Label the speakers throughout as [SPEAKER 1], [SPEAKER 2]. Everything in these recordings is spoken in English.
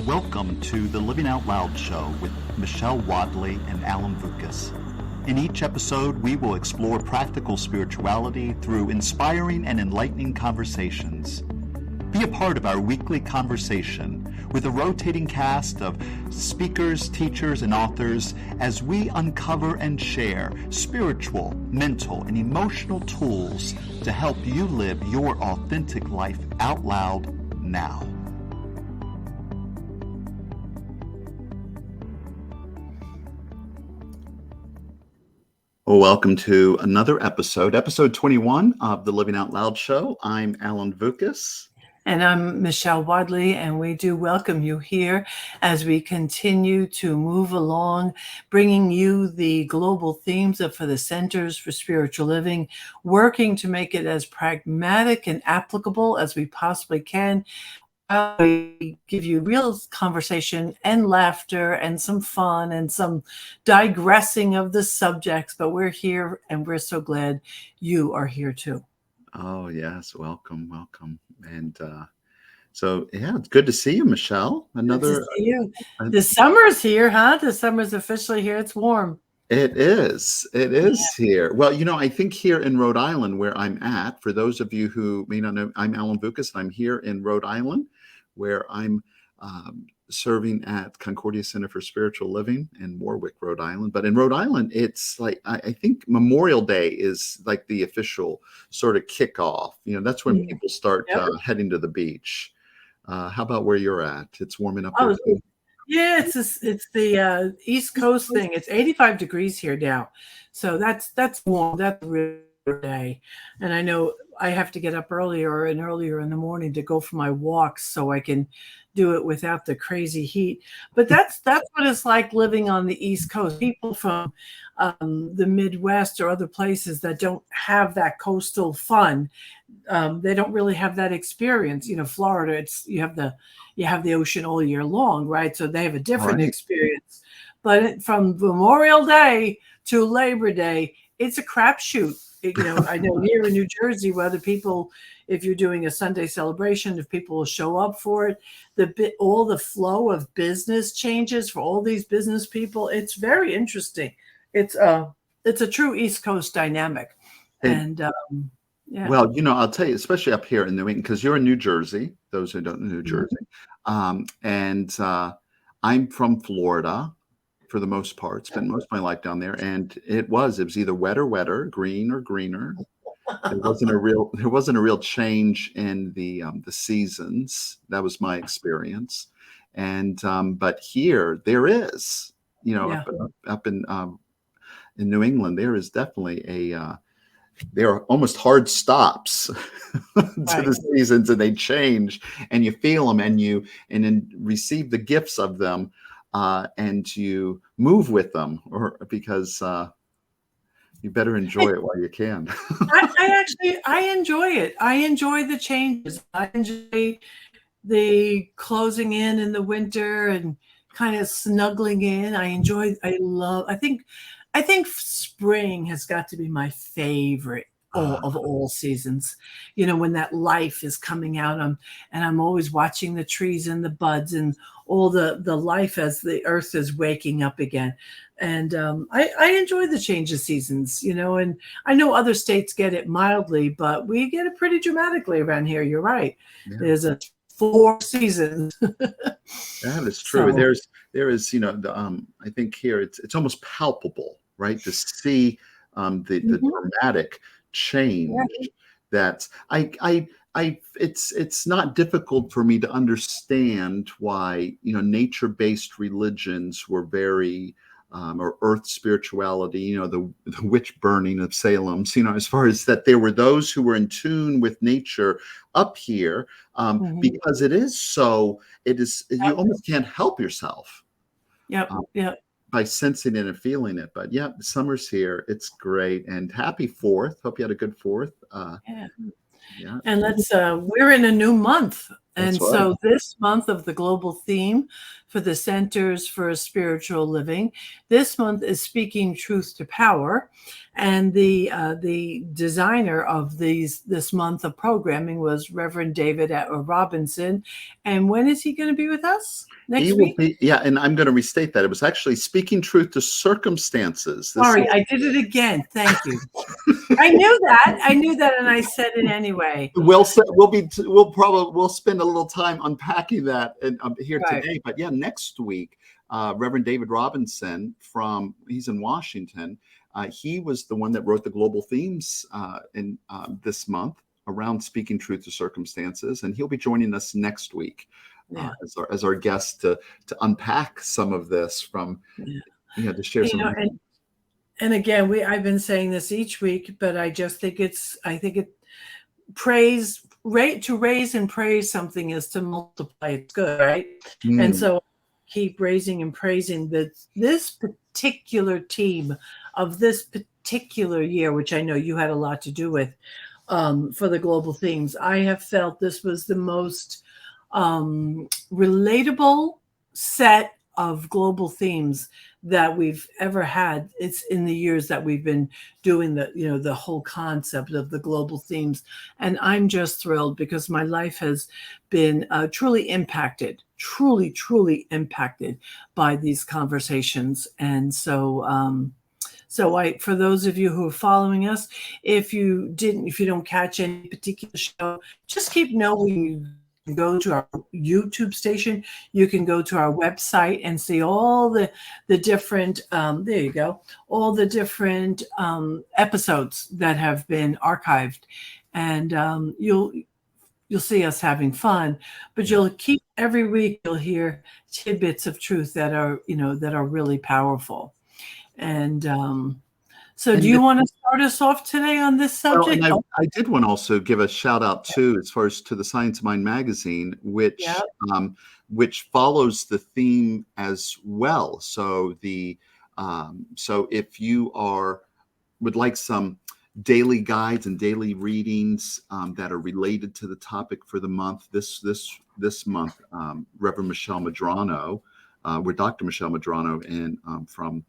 [SPEAKER 1] Welcome to the Living Out Loud show with Michelle Wadleigh and Alan Vukas. In each episode, we will explore practical spirituality through inspiring and enlightening conversations. Be a part of our weekly conversation with a rotating cast of speakers, teachers, and authors as we uncover and share spiritual, mental, and emotional tools to help you live your authentic life out loud now. Well, welcome to another episode 21 of the Living Out Loud show. I'm Alan Vukas.
[SPEAKER 2] And I'm Michelle Wadleigh, and we do welcome you here as we continue to move along, bringing you the global themes for the Centers for Spiritual Living, working to make it as pragmatic and applicable as we possibly can. We give you real conversation and laughter and some fun and some digressing of the subjects, but we're here and we're so glad you are here too.
[SPEAKER 1] Oh, yes. Welcome. And so, it's good to see you, Michelle.
[SPEAKER 2] Good to see you. The summer's here, huh? The summer's officially here. It's warm.
[SPEAKER 1] It is here. Well, I think here in Rhode Island, where I'm at, for those of you who may not know, I'm Alan Vukas, and I'm here in Rhode Island, where I'm serving at Concordia Center for Spiritual Living in Warwick, Rhode Island. But in Rhode Island, it's like, I think Memorial Day is like the official sort of kickoff. That's when people start heading to the beach. How about where you're at? It's warming up there too.
[SPEAKER 2] Yeah, it's the East Coast thing. It's 85 degrees here now. So that's warm. That's a real day. And I know I have to get up earlier in the morning to go for my walks so I can do it without the crazy heat. But that's what it's like living on the East Coast. People from the Midwest or other places that don't have that coastal fun, they don't really have that experience. Florida, you have the ocean all year long, right? So they have a different experience. But from Memorial Day to Labor Day, it's a crapshoot. I know here in New Jersey, whether people, if you're doing a Sunday celebration, if people will show up for it, all the flow of business changes for all these business people. It's very interesting. It's a true East Coast dynamic. And
[SPEAKER 1] Well, I'll tell you, especially up here in New England, because you're in New Jersey, those who don't know New Jersey. And I'm from Florida for the most part, spent most of my life down there. And it was either wet or wetter, green or greener. There wasn't a real change in the seasons. That was my experience. And but here there is, up in New England, there is definitely there are almost hard stops to the seasons, and they change, and you feel them, and then receive the gifts of them, and you move with them, because you better enjoy it while you can.
[SPEAKER 2] I enjoy it. I enjoy the changes. I enjoy the closing in the winter and kind of snuggling in. I think spring has got to be my favorite of all seasons. When that life is coming out, and I'm always watching the trees and the buds and all the life as the earth is waking up again. And I enjoy the change of seasons, and I know other states get it mildly, but we get it pretty dramatically around here. You're right. Yeah. There's 4 seasons.
[SPEAKER 1] That is true. So, there is, I think here it's almost palpable, right? To see the dramatic change that it's not difficult for me to understand why, nature-based religions were very, or earth spirituality, the witch burning of Salem's, as far as that there were those who were in tune with nature up here, because you almost can't help yourself. By sensing it and feeling it. But summer's here. It's great. And happy 4th. Hope you had a good 4th.
[SPEAKER 2] And we're in a new month
[SPEAKER 1] That's
[SPEAKER 2] And
[SPEAKER 1] right.
[SPEAKER 2] so this month of the global theme for the Centers for Spiritual Living, this month is Speaking Truth to Power. And the designer of this month of programming was Reverend David Robinson. And when is he going to be with us?
[SPEAKER 1] He
[SPEAKER 2] Next
[SPEAKER 1] will
[SPEAKER 2] week?
[SPEAKER 1] be, yeah, and I'm going to restate that. It was actually Speaking Truth to Circumstances. This
[SPEAKER 2] Sorry,
[SPEAKER 1] is
[SPEAKER 2] I did it again. Thank you. I knew that. I knew that, and I said it anyway.
[SPEAKER 1] we'll spend a little time unpacking that here
[SPEAKER 2] Right.
[SPEAKER 1] today. But yeah, next week, Reverend David Robinson he's in Washington. He was the one that wrote the global themes in this month around speaking truth to circumstances, and he'll be joining us next week
[SPEAKER 2] Yeah.
[SPEAKER 1] as our guest to unpack some of this
[SPEAKER 2] Yeah.
[SPEAKER 1] to share some.
[SPEAKER 2] And again, I've been saying this each week, but I just think praise, to raise and praise something is to multiply. It's good, right? And so keep raising and praising this particular team of this particular year, which I know you had a lot to do with, for the global themes. I have felt this was the most relatable set of global themes that we've ever had. It's in the years that we've been doing the whole concept of the global themes. And I'm just thrilled because my life has been truly impacted by these conversations. And so, for those of you who are following us, if you don't catch any particular show, just keep knowing you can go to our YouTube station. You can go to our website and see all the different, there you go, all the different episodes that have been archived. And you'll see us having fun, but every week you'll hear tidbits of truth that are really powerful. And so do you want to start us off today on this
[SPEAKER 1] Well,
[SPEAKER 2] subject?
[SPEAKER 1] and I did want to also give a shout out too, as far as to the Science Mind magazine, which follows the theme as well. So so if you would like some daily guides and daily readings that are related to the topic for the month, this month, Reverend Michelle Madrano, we're Dr. Michelle Madrano, and from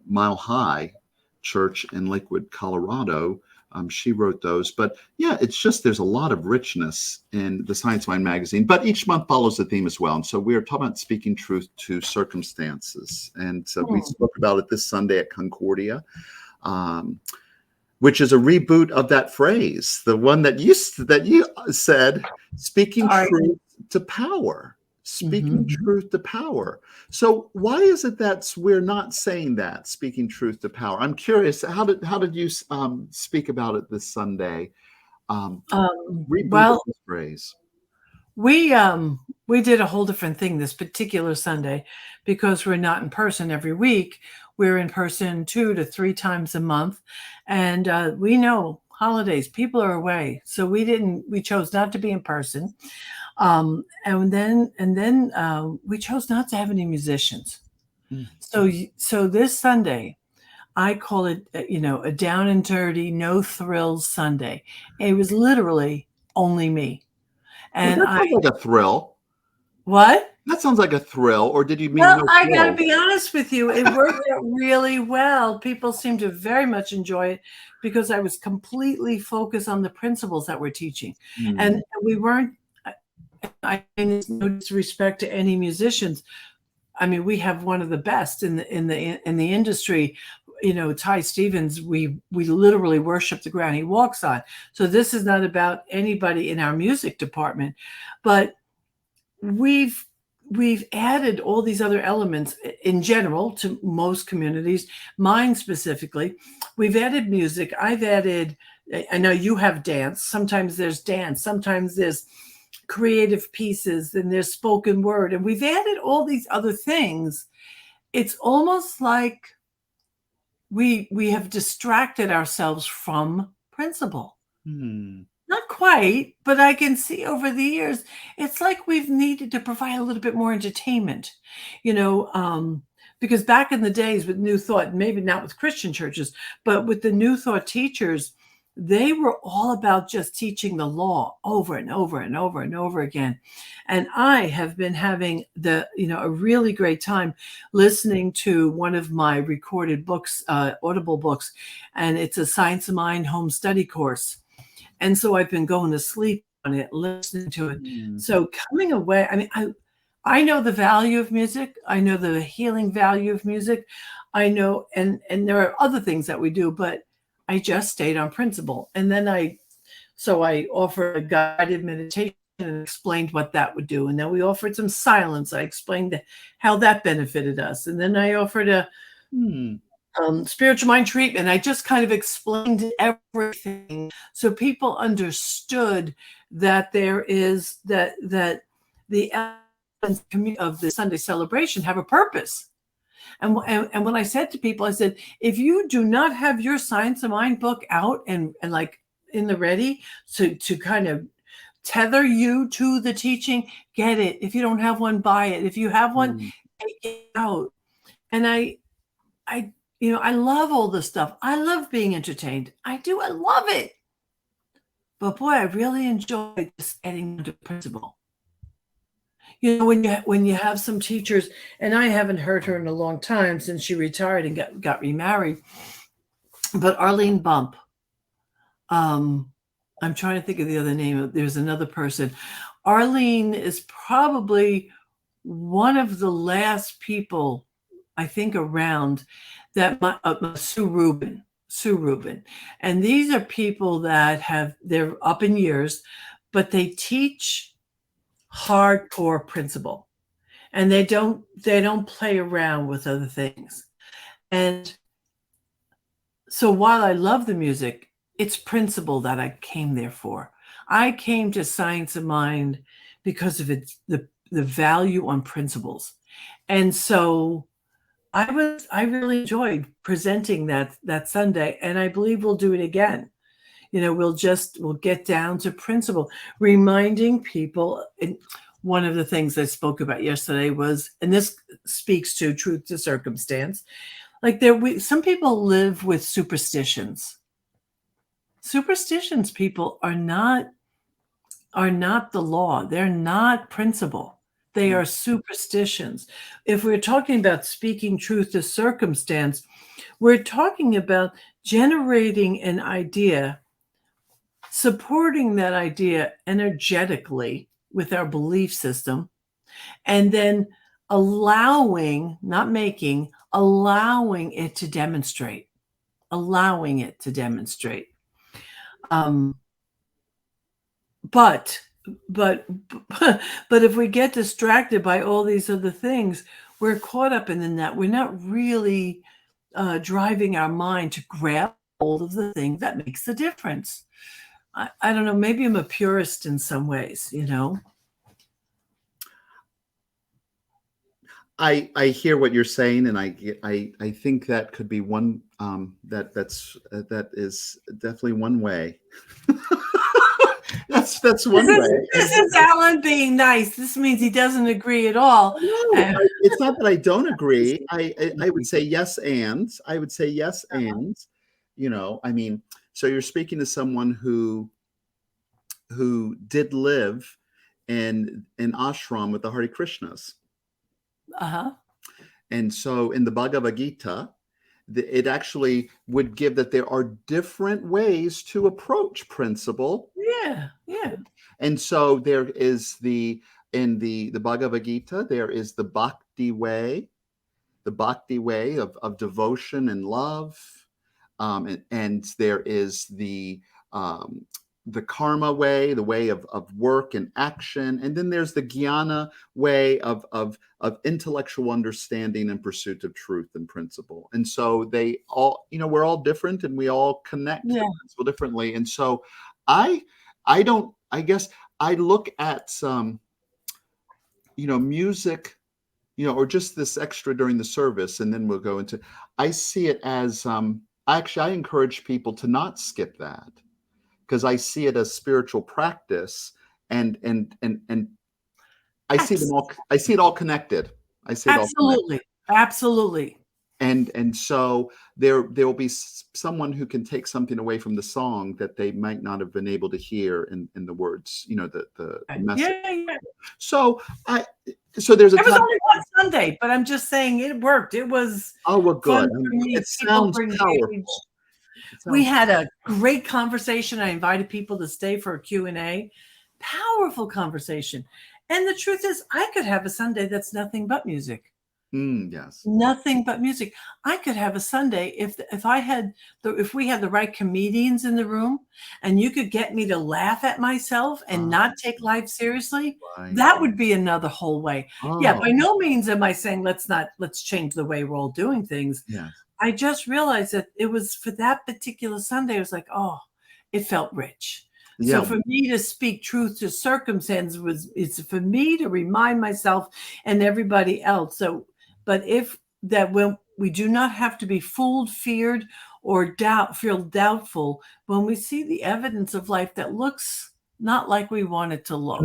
[SPEAKER 1] Mile High Church in Lakewood, Colorado. She wrote those. But yeah, it's just there's a lot of richness in the Science Mind magazine, but each month follows the theme as well. And so we are talking about speaking truth to circumstances. And so we spoke about it this Sunday at Concordia, which is a reboot of that phrase, the one that you said, speaking truth to power. Speaking truth to power. So why is it that we're not saying that, speaking truth to power? I'm curious. How did you speak about it this Sunday? Reboot this phrase.
[SPEAKER 2] We did a whole different thing this particular Sunday because we're not in person every week. We're in person 2 to 3 times a month, and we know holidays, people are away, so we chose not to be in person. And then we chose not to have any musicians. So this Sunday, I call it, a down and dirty, no thrills Sunday. It was literally only me. And
[SPEAKER 1] that sounds like a thrill.
[SPEAKER 2] What?
[SPEAKER 1] That sounds like a thrill. Or did you mean
[SPEAKER 2] Well,
[SPEAKER 1] no
[SPEAKER 2] I
[SPEAKER 1] thrill?
[SPEAKER 2] got to be honest with you. It worked out really well. People seem to very much enjoy it because I was completely focused on the principles that we're teaching. And we weren't, I mean, no disrespect to any musicians. I mean, we have one of the best in the industry. Ty Stevens, we literally worship the ground he walks on. So this is not about anybody in our music department, but we've added all these other elements in general to most communities, mine specifically. We've added music. I've added, I know you have dance. Sometimes there's dance. Sometimes there's creative pieces, and there's spoken word. And we've added all these other things. It's almost like we have distracted ourselves from principle. Not quite, but I can see over the years, it's like we've needed to provide a little bit more entertainment, because back in the days with New Thought, maybe not with Christian churches, but with the New Thought teachers, they were all about just teaching the law over and over and over and over again. And I have been having a really great time listening to one of my recorded books, Audible books, and it's a Science of Mind home study course. And so I've been going to sleep on it, listening to it. So coming away, I mean, I know the value of music. I know the healing value of music. I know, and there are other things that we do, but I just stayed on principle. And then I offered a guided meditation and explained what that would do. And then we offered some silence. I explained how that benefited us. And then I offered a spiritual mind treatment. I just kind of explained everything so people understood that there is that the elements of the Sunday celebration have a purpose. And when I said to people, I said, if you do not have your Science of Mind book out and like in the ready to kind of tether you to the teaching, get it. If you don't have one, buy it. If you have one, take it out. And I love all this stuff. I love being entertained. I do. I love it. But boy, I really enjoy just getting into principle. When you have some teachers, and I haven't heard her in a long time since she retired and got remarried, but Arlene Bump, I'm trying to think of the other name. There's another person. Arlene is probably one of the last people I think around that Sue Rubin. And these are people that they're up in years, but they teach hardcore principle, and they don't play around with other things. And so while I love the music, it's principle that I came there for. I came to Science of Mind because of the value on principles. And so I really enjoyed presenting that Sunday, and I believe we'll do it again. We'll get down to principle, reminding people. And one of the things I spoke about yesterday was, and this speaks to truth to circumstance, like some people live with superstitions. Superstitions, people, are not the law. They're not principle. They are superstitions. If we're talking about speaking truth to circumstance, we're talking about generating an idea, supporting that idea energetically with our belief system, and then allowing it to demonstrate. But if we get distracted by all these other things, we're caught up in that. We're not really driving our mind to grab hold of the thing that makes the difference. I don't know. Maybe I'm a purist in some ways,
[SPEAKER 1] I hear what you're saying, and I think that could be one that is definitely one way. that's one way.
[SPEAKER 2] This is Alan being nice. This means he doesn't agree at all.
[SPEAKER 1] No, it's not that I don't agree. I would say yes, and I would say yes, and I mean, so you're speaking to someone who did live in an ashram with the Hare Krishnas. And so in the Bhagavad Gita, it actually would give that there are different ways to approach principle.
[SPEAKER 2] Yeah.
[SPEAKER 1] And so there is in the Bhagavad Gita, there is the bhakti way of devotion and love. And there is the karma way, the way of work and action. And then there's the jnana way of intellectual understanding and pursuit of truth and principle. And so they all, we're all different, and we all connect to principle differently. And so I guess I look at some, music, or just this extra during the service, and then we'll go into, I see it as, I encourage people to not skip that, because I see it as spiritual practice, and I see them all. I see it all connected. I see it all connected.
[SPEAKER 2] Absolutely.
[SPEAKER 1] And so there will be someone who can take something away from the song that they might not have been able to hear in the words, the message.
[SPEAKER 2] Yeah, yeah.
[SPEAKER 1] So there's a
[SPEAKER 2] It was
[SPEAKER 1] time.
[SPEAKER 2] only one Sunday, but I'm just saying it worked. It was
[SPEAKER 1] Oh, well,
[SPEAKER 2] fun
[SPEAKER 1] good.
[SPEAKER 2] for me.
[SPEAKER 1] It
[SPEAKER 2] People
[SPEAKER 1] sounds
[SPEAKER 2] were engaged.
[SPEAKER 1] powerful. It
[SPEAKER 2] We
[SPEAKER 1] sounds.
[SPEAKER 2] had a great conversation. I invited people to stay for a Q&A. Powerful conversation. And the truth is, I could have a Sunday that's nothing but music.
[SPEAKER 1] Yes.
[SPEAKER 2] Nothing but music. I could have a Sunday if we had the right comedians in the room, and you could get me to laugh at myself and not take life seriously.
[SPEAKER 1] Right.
[SPEAKER 2] That would be another whole way. Yeah,
[SPEAKER 1] Oh,
[SPEAKER 2] by no means am I saying let's change the way we're all doing things.
[SPEAKER 1] yes.
[SPEAKER 2] I just realized that it was for that particular Sunday. I was like, oh, it felt rich. So
[SPEAKER 1] Yeah.
[SPEAKER 2] for me to speak truth to circumstance it's for me to remind myself and everybody else. So, but when we do not have to be fooled, feared, or feel doubtful when we see the evidence of life that looks not like we want it to look.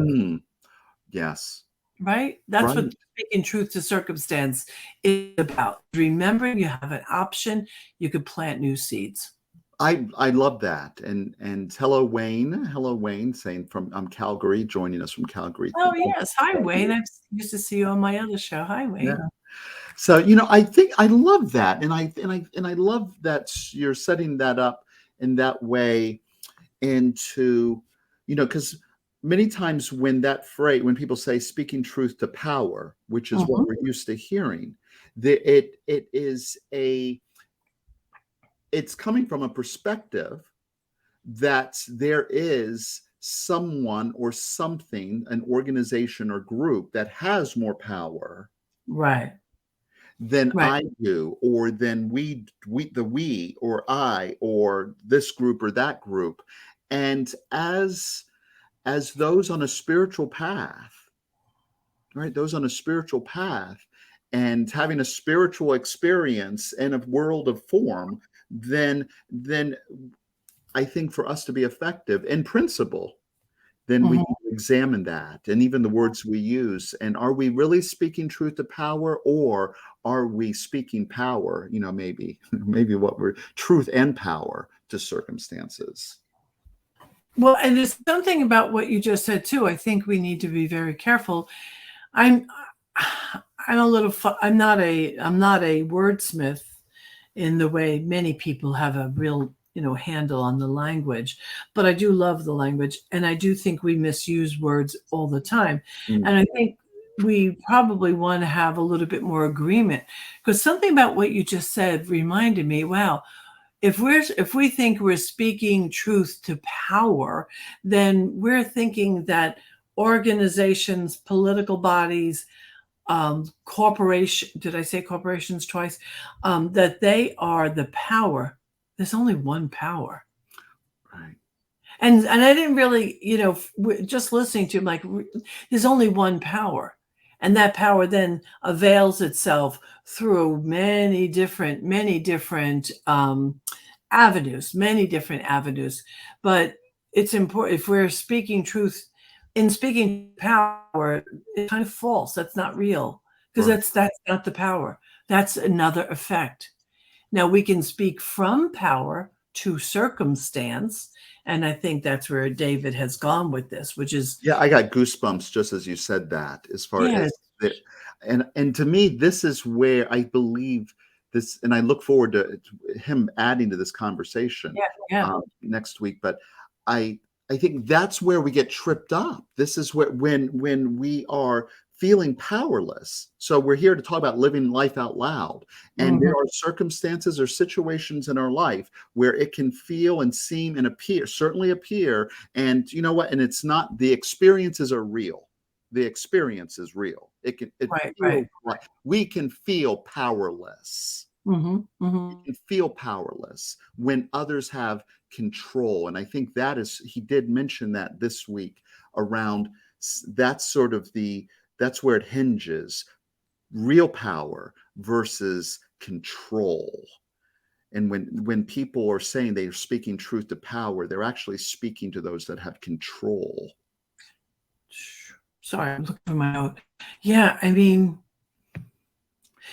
[SPEAKER 1] Yes.
[SPEAKER 2] Right? That's
[SPEAKER 1] Right.
[SPEAKER 2] what speaking truth to circumstance is about. Remembering you have an option, you could plant new seeds.
[SPEAKER 1] I love that. And hello, Wayne, saying from Calgary, joining us from Calgary.
[SPEAKER 2] Oh, yes. Hi, Wayne. I used to see you on my other show. Hi, Wayne.
[SPEAKER 1] Yeah. So, I think I love that. And I love that you're setting that up in that way into, because many times when people say speaking truth to power, which is what we're used to hearing, it's coming from a perspective that there is someone or something, an organization or group that has more power
[SPEAKER 2] Right.
[SPEAKER 1] than
[SPEAKER 2] Right.
[SPEAKER 1] I do, or than we or I or this group or that group. And as those on a spiritual path, right? Those on a spiritual path and having a spiritual experience in a world of form, then I think for us to be effective in principle, then we need to examine that and even the words we use. And are we really speaking truth to power, or are we speaking power, maybe what we're truth and power to circumstances?
[SPEAKER 2] Well, and there's something about what you just said too. I think we need to be very careful. I'm a little. I'm not a wordsmith in the way many people have a real handle on the language, but I do love the language, and I do think we misuse words all the time, and I think we probably want to have a little bit more agreement, because something about what you just said reminded me, wow, if we think we're speaking truth to power, then we're thinking that organizations, political bodies, corporation, did I say corporations twice? That they are the power. There's only one power.
[SPEAKER 1] Right.
[SPEAKER 2] And I didn't really, just listening to him, like, there's only one power. And that power then avails itself through many different avenues. But it's important, if we're speaking truth, in speaking power, it's kind of false. That's not real, because that's not the power. That's another effect. Now we can speak from power to circumstance, and I think that's where David has gone with this, which is,
[SPEAKER 1] yeah, I got goosebumps just as you said that, as far
[SPEAKER 2] yes.
[SPEAKER 1] as and to me, this is where I believe this, and I look forward to him adding to this conversation next week. But I think that's where we get tripped up. This is where when we are feeling powerless. So we're here to talk about living life out loud. And there are circumstances or situations in our life where it can feel and seem and certainly appear. And you know what? And it's not, the experiences are real. The experience is real. It feels like we can feel powerless. You can feel powerless when others have control. And I think he did mention that this week around, that's where it hinges, real power versus control. And when people are saying they're speaking truth to power, they're actually speaking to those that have control.
[SPEAKER 2] Sorry, I'm looking for my note. Yeah, I mean,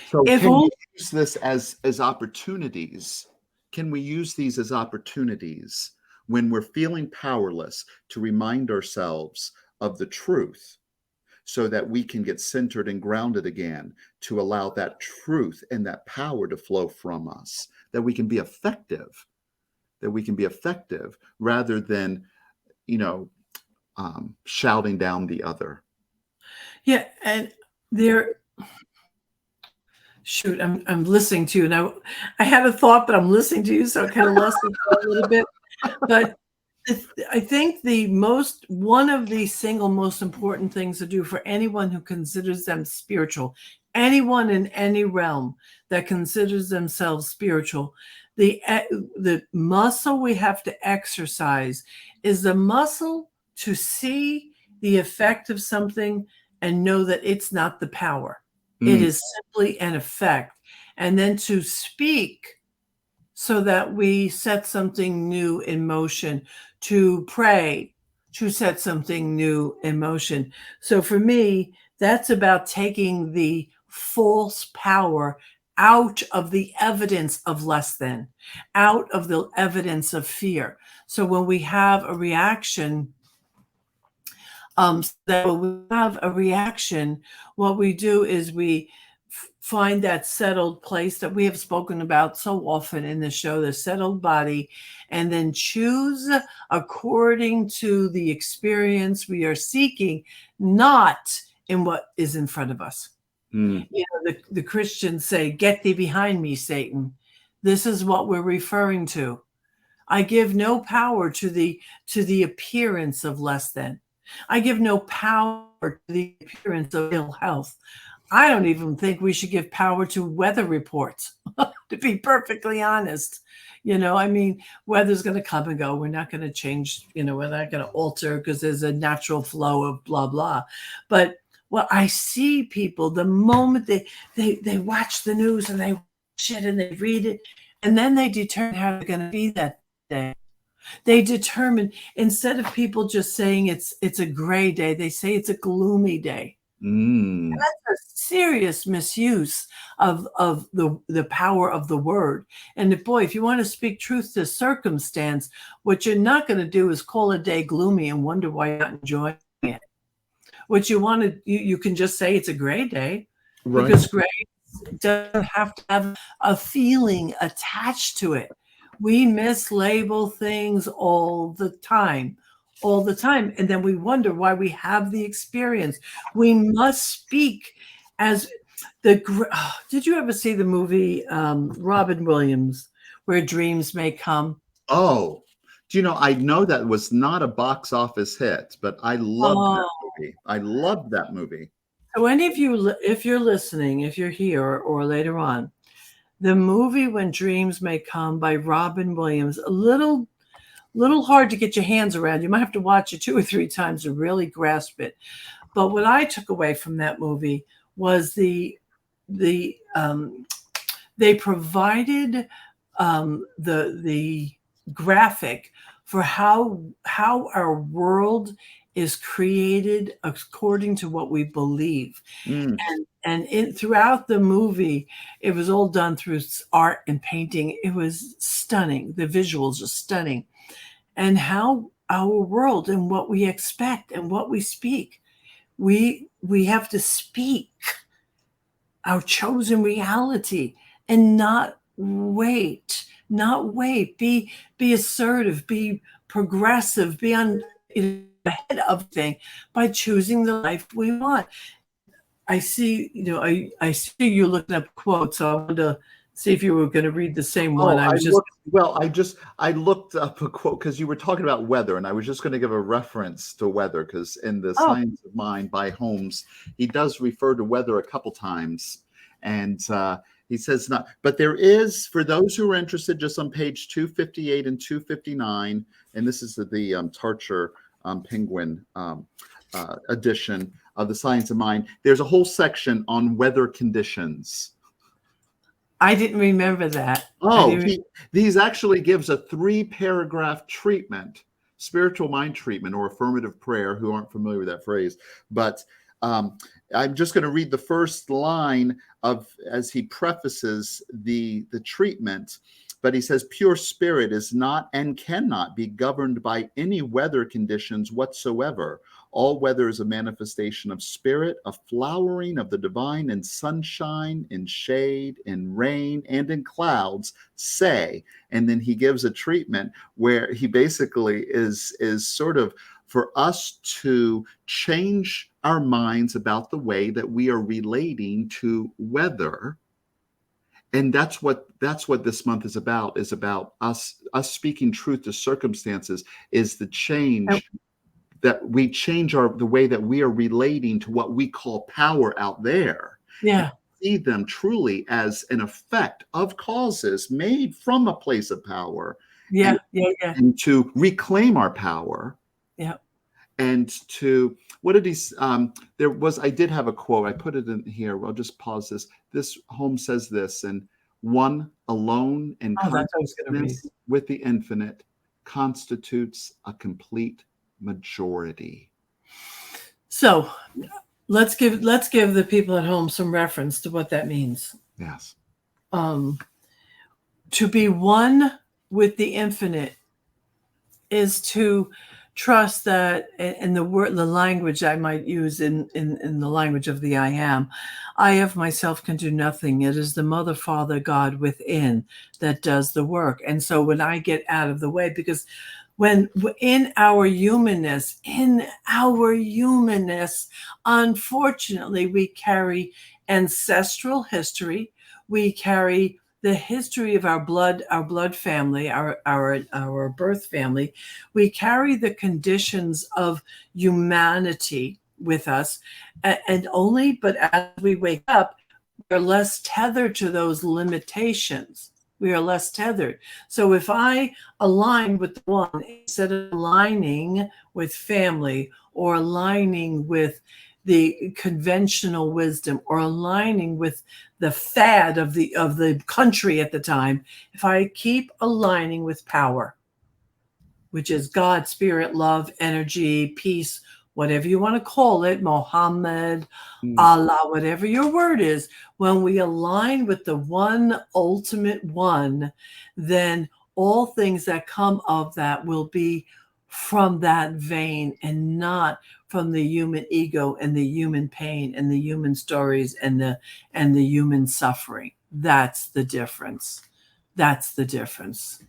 [SPEAKER 1] So
[SPEAKER 2] If
[SPEAKER 1] can we
[SPEAKER 2] only,
[SPEAKER 1] use this as opportunities? Can we use these as opportunities when we're feeling powerless to remind ourselves of the truth so that we can get centered and grounded again, to allow that truth and that power to flow from us, that we can be effective, rather than, you know, shouting down the other.
[SPEAKER 2] yeah, and there. Shoot, I'm listening to you now. I had a thought, but I'm listening to you, so I kind of lost it for a little bit. But I think one of the single most important things to do for anyone who considers them spiritual, anyone in any realm that considers themselves spiritual, the muscle we have to exercise is the muscle to see the effect of something and know that it's not the power. It
[SPEAKER 1] Mm,
[SPEAKER 2] is simply an effect. And then to speak so that we set something new in motion, to pray, to set something new in motion. So for me, that's about taking the false power out of the evidence of less than, out of the evidence of fear. So when we have a reaction, so that when we have a reaction, what we do is we find that settled place that we have spoken about so often in the show, the settled body, and then choose according to the experience we are seeking, not in what is in front of us.
[SPEAKER 1] mm,
[SPEAKER 2] You know, the Christians say, "Get thee behind me, Satan." This is what we're referring to. I give no power to the appearance of less than. I give no power to the appearance of ill health. I don't even think we should give power to weather reports, to be perfectly honest. I mean, weather's going to come and go. We're not going to change, we're not going to alter because there's a natural flow of blah, blah. But what I see people, the moment they watch the news and they watch it and they read it, and then they determine how they're going to be that day. They determine, instead of people just saying it's a gray day, they say it's a gloomy day.
[SPEAKER 1] mm.
[SPEAKER 2] That's a serious misuse of the power of the word. And boy, if you want to speak truth to circumstance, what you're not going to do is call a day gloomy and wonder why you're not enjoying it. What you want to, you can just say it's a gray day,
[SPEAKER 1] Right.
[SPEAKER 2] because gray doesn't have to have a feeling attached to it. We mislabel things all the time. And then we wonder why we have the experience. We must speak as did you ever see the movie Robin Williams, Where Dreams May Come?
[SPEAKER 1] Oh, do you know, I know that was not a box office hit, but I loved that
[SPEAKER 2] Oh,
[SPEAKER 1] movie. I loved that movie.
[SPEAKER 2] so any of you, if you're listening, if you're here or later on, the movie When Dreams May Come by Robin Williams, a little hard to get your hands around. You might have to watch it 2 or 3 times to really grasp it. But what I took away from that movie was they provided the graphic for how our world is created according to what we believe.
[SPEAKER 1] Mm,
[SPEAKER 2] And throughout the movie, it was all done through art and painting. It was stunning. The visuals are stunning. And how our world and what we expect and what we speak, we have to speak our chosen reality and not wait. Be assertive, be progressive, be on ahead of things by choosing the life we want. I see, I see you looking up quotes, so I wanted to see if you were going to read the same one.
[SPEAKER 1] oh,
[SPEAKER 2] I was just
[SPEAKER 1] I looked up a quote because you were talking about weather, and I was just going to give a reference to weather, because in the
[SPEAKER 2] oh,
[SPEAKER 1] Science of Mind by Holmes, he does refer to weather a couple times, and he says not, but there is, for those who are interested, just on page 258 and 259, and this is the Tarcher Penguin edition of the Science of Mind. There's a whole section on weather conditions.
[SPEAKER 2] I didn't remember that.
[SPEAKER 1] Oh, these actually gives a 3-paragraph treatment, spiritual mind treatment, or affirmative prayer, who aren't familiar with that phrase, but Um, I'm just going to read the first line of as he prefaces the treatment. But he says, pure spirit is not and cannot be governed by any weather conditions whatsoever. All weather is a manifestation of spirit, a flowering of the divine in sunshine, in shade, in rain, and in clouds, say. And then he gives a treatment where he basically is sort of for us to change our minds about the way that we are relating to weather. And that's what this month is about us speaking truth to circumstances, is the change that we change the way that we are relating to what we call power out there.
[SPEAKER 2] Yeah.
[SPEAKER 1] See them truly as an effect of causes made from a place of power.
[SPEAKER 2] Yeah.
[SPEAKER 1] And to reclaim our power.
[SPEAKER 2] Yeah.
[SPEAKER 1] And to, what did he, I did have a quote. I put it in here. I'll just pause this. This home says this, and one alone in consciousness with the infinite constitutes a complete majority.
[SPEAKER 2] So let's give the people at home some reference to what that means.
[SPEAKER 1] Yes.
[SPEAKER 2] To be one with the infinite is to trust that, and the language I might use in the language of the I am, I of myself can do nothing. It is the Mother, Father, God within that does the work. And so when I get out of the way, because when in our humanness, unfortunately, we carry ancestral history. We carry the history of our blood family, our birth family. We carry the conditions of humanity with us, but as we wake up, we're less tethered to those limitations. We are less tethered. So if I align with the one instead of aligning with family or aligning with the conventional wisdom or aligning with the fad of the country at the time, if I keep aligning with power, which is God, spirit, love, energy, peace, whatever you want to call it, Mohammed, Allah, whatever your word is, when we align with the one ultimate one, then all things that come of that will be from that vein and not from the human ego and the human pain and the human stories and the human suffering. That's the difference. That's the difference.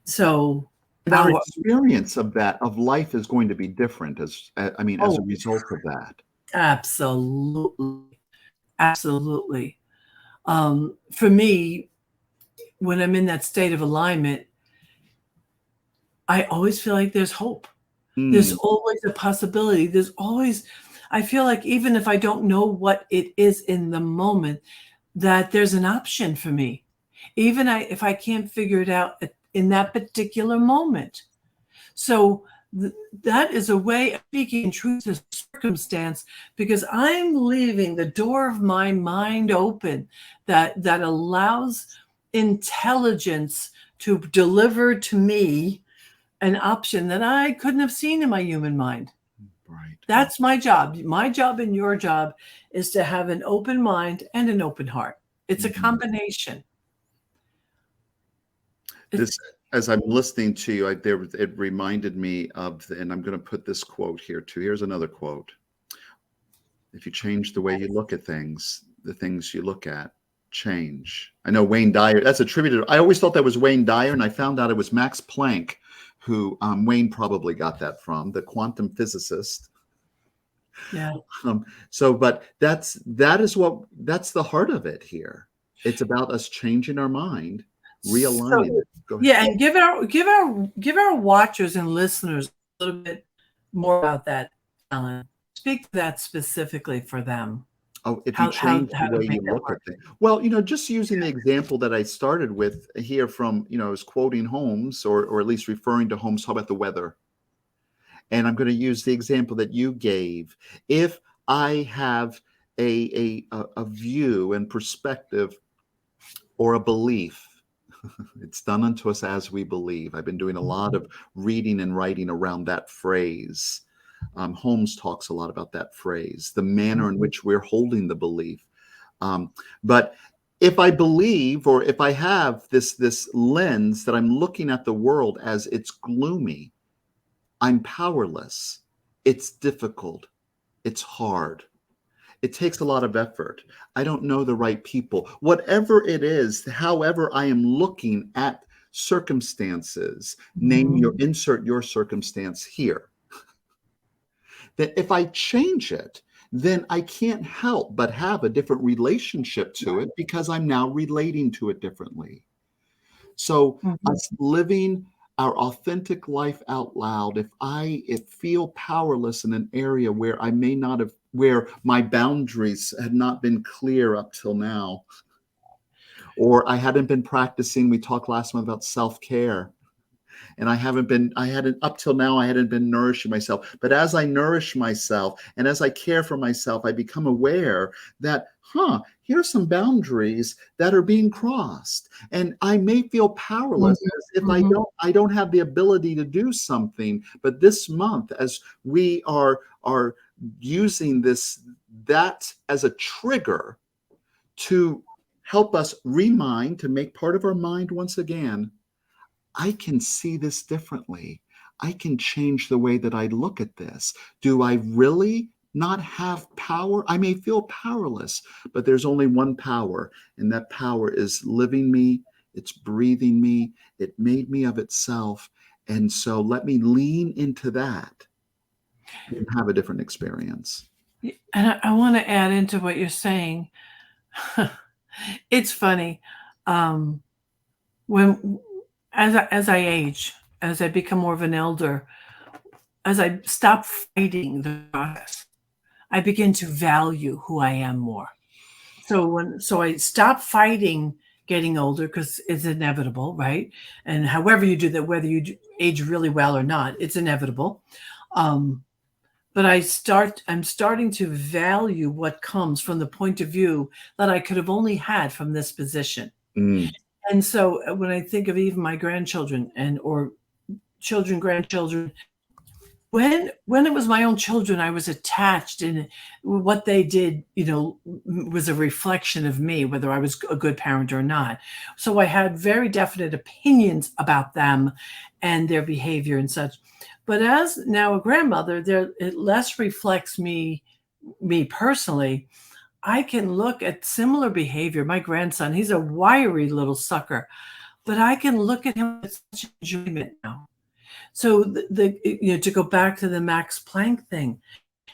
[SPEAKER 2] So
[SPEAKER 1] our experience of life is going to be different as a result of that.
[SPEAKER 2] Absolutely. Absolutely. For me, when I'm in that state of alignment, I always feel like there's hope. There's always a possibility. I feel like even if I don't know what it is in the moment, that there's an option for me. Even if I can't figure it out in that particular moment. So that is a way of speaking truth to circumstance, because I'm leaving the door of my mind open that allows intelligence to deliver to me an option that I couldn't have seen in my human mind.
[SPEAKER 1] Right.
[SPEAKER 2] That's my job. My job and your job is to have an open mind and an open heart. It's a combination.
[SPEAKER 1] As I'm listening to you, it reminded me of, and I'm going to put this quote here too. Here's another quote. If you change the way you look at things, the things you look at change. I know Wayne Dyer, that's attributed. I always thought that was Wayne Dyer, and I found out it was Max Planck, who Wayne probably got that from, the quantum physicist.
[SPEAKER 2] Yeah.
[SPEAKER 1] But that's the heart of it here. It's about us changing our mind, realigning it. Go ahead.
[SPEAKER 2] Yeah, and give our watchers and listeners a little bit more about that, Alan. Speak to that specifically for them.
[SPEAKER 1] Oh, if you change the way you look at things. Well, just using the example that I started with here from, I was quoting Holmes or at least referring to Holmes. How about the weather? And I'm going to use the example that you gave. If I have a view and perspective or a belief, it's done unto us as we believe. I've been doing a lot of reading and writing around that phrase. Holmes talks a lot about that phrase, the manner in which we're holding the belief. But if I believe, or if I have this lens that I'm looking at the world as it's gloomy, I'm powerless. It's difficult. It's hard. It takes a lot of effort. I don't know the right people. Whatever it is, however I am looking at circumstances, insert your circumstance here. That if I change it, then I can't help but have a different relationship to it because I'm now relating to it differently. So us living our authentic life out loud, if I feel powerless in an area where I may not have, where my boundaries had not been clear up till now, or I hadn't been practicing, we talked last month about self-care. And I hadn't up till now, I hadn't been nourishing myself. But as I nourish myself and as I care for myself, I become aware that, here's some boundaries that are being crossed. And I may feel powerless as if I don't have the ability to do something. But this month, as we are using that as a trigger to help us to make part of our mind once again, I can see this differently. I can change the way that I look at this. Do I really not have power? I may feel powerless, but there's only one power, and that power is living me. It's breathing me. It made me of itself. And so let me lean into that and have a different experience.
[SPEAKER 2] And I want to add into what you're saying. It's funny. When as I age, as I become more of an elder, as I stop fighting the process, I begin to value who I am more. So I stop fighting getting older because it's inevitable, right? And however you do that, whether you age really well or not, it's inevitable. But I'm starting to value what comes from the point of view that I could have only had from this position. And so when I think of even my grandchildren or children, grandchildren, when it was my own children, I was attached, and what they did, was a reflection of me, whether I was a good parent or not. So I had very definite opinions about them and their behavior and such. But as now a grandmother, it less reflects me personally. I can look at similar behavior. My grandson, he's a wiry little sucker, but I can look at him with such enjoyment now. So to go back to the Max Planck thing,